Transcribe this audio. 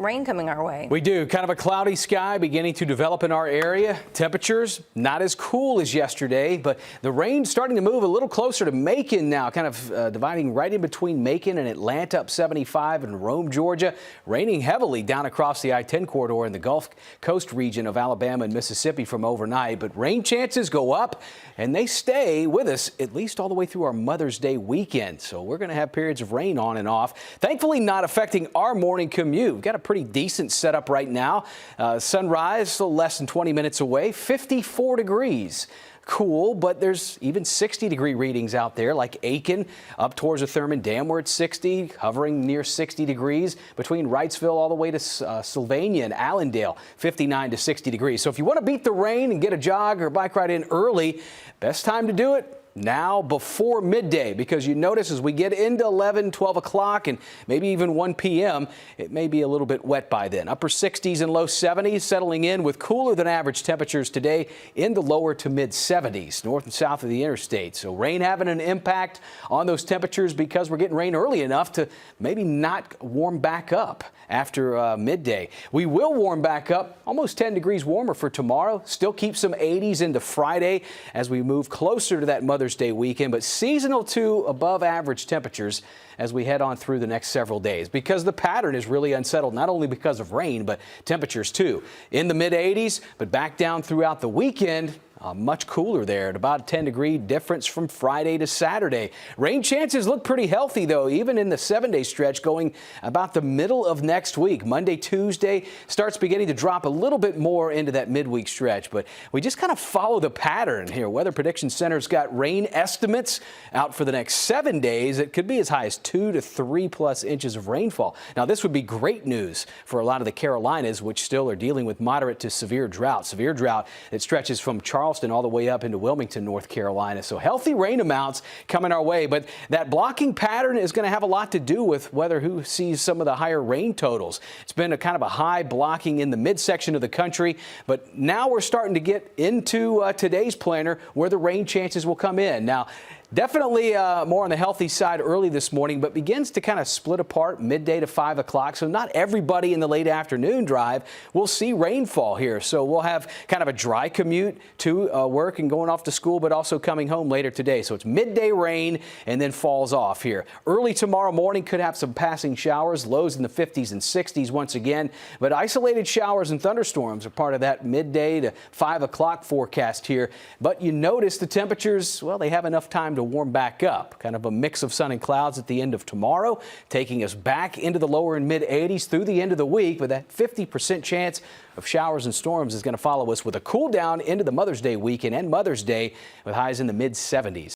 rain coming our way. We do. Kind of a cloudy sky beginning to develop in our area. Temperatures not as cool as yesterday, but the rain starting to move a little closer to Macon now, kind of dividing right in between Macon and Atlanta up 75 and Rome, Georgia. Raining heavily down across the I-10 corridor in the Gulf Coast region of Alabama and Mississippi from overnight. But rain chances go up and they stay with us at least all the way through our Mother's Day weekend. So we're going to have periods of rain on and off. Thankfully not affecting our morning commute. We've got a pretty decent setup right now. Sunrise still less than 20 minutes away, 54 degrees. Cool, but there's even 60-degree readings out there, like Aiken up towards the Thurman Dam where it's 60, hovering near 60 degrees between Wrightsville all the way to Sylvania and Allendale, 59 to 60 degrees. So if you want to beat the rain and get a jog or bike ride in early, best time to do it now before midday, because you notice as we get into 11, 12 o'clock and maybe even 1 p.m., it may be a little bit wet by then. Upper 60s and low 70s settling in with cooler than average temperatures today in the lower to mid 70s north and south of the interstate. So rain having an impact on those temperatures because we're getting rain early enough to maybe not warm back up after midday. We will warm back up, almost 10 degrees warmer for tomorrow. Still keep some 80s into Friday as we move closer to that Mother's Day weekend, but seasonal to above average temperatures as we head on through the next several days, because the pattern is really unsettled, not only because of rain, but temperatures too. In the mid 80s, but back down throughout the weekend. Much cooler there at about a 10-degree difference from Friday to Saturday. Rain chances look pretty healthy, though, even in the 7-day stretch going about the middle of next week. Monday, Tuesday starts beginning to drop a little bit more into that midweek stretch, but we just kind of follow the pattern here. Weather Prediction Center's got rain estimates out for the next 7 days. It could be as high as 2 to 3+ inches of rainfall. Now, this would be great news for a lot of the Carolinas, which still are dealing with moderate to severe drought. Severe drought that stretches from Charleston all the way up into Wilmington, North Carolina. So healthy rain amounts coming our way, but that blocking pattern is going to have a lot to do with who sees some of the higher rain totals. It's been a kind of a high blocking in the midsection of the country, but now we're starting to get into today's planner where the rain chances will come in. Now, definitely more on the healthy side early this morning, but begins to kind of split apart midday to 5 o'clock. So not everybody in the late afternoon drive will see rainfall here. So we'll have kind of a dry commute to work and going off to school, but also coming home later today. So it's midday rain and then falls off here. Early tomorrow morning could have some passing showers, lows in the 50s and 60s once again, but isolated showers and thunderstorms are part of that midday to 5 o'clock forecast here. But you notice the temperatures, well, they have enough time to warm back up. Kind of a mix of sun and clouds at the end of tomorrow, taking us back into the lower and mid 80s through the end of the week, but that 50% chance of showers and storms is going to follow us with a cool down into the Mother's Day weekend and Mother's Day with highs in the mid 70s.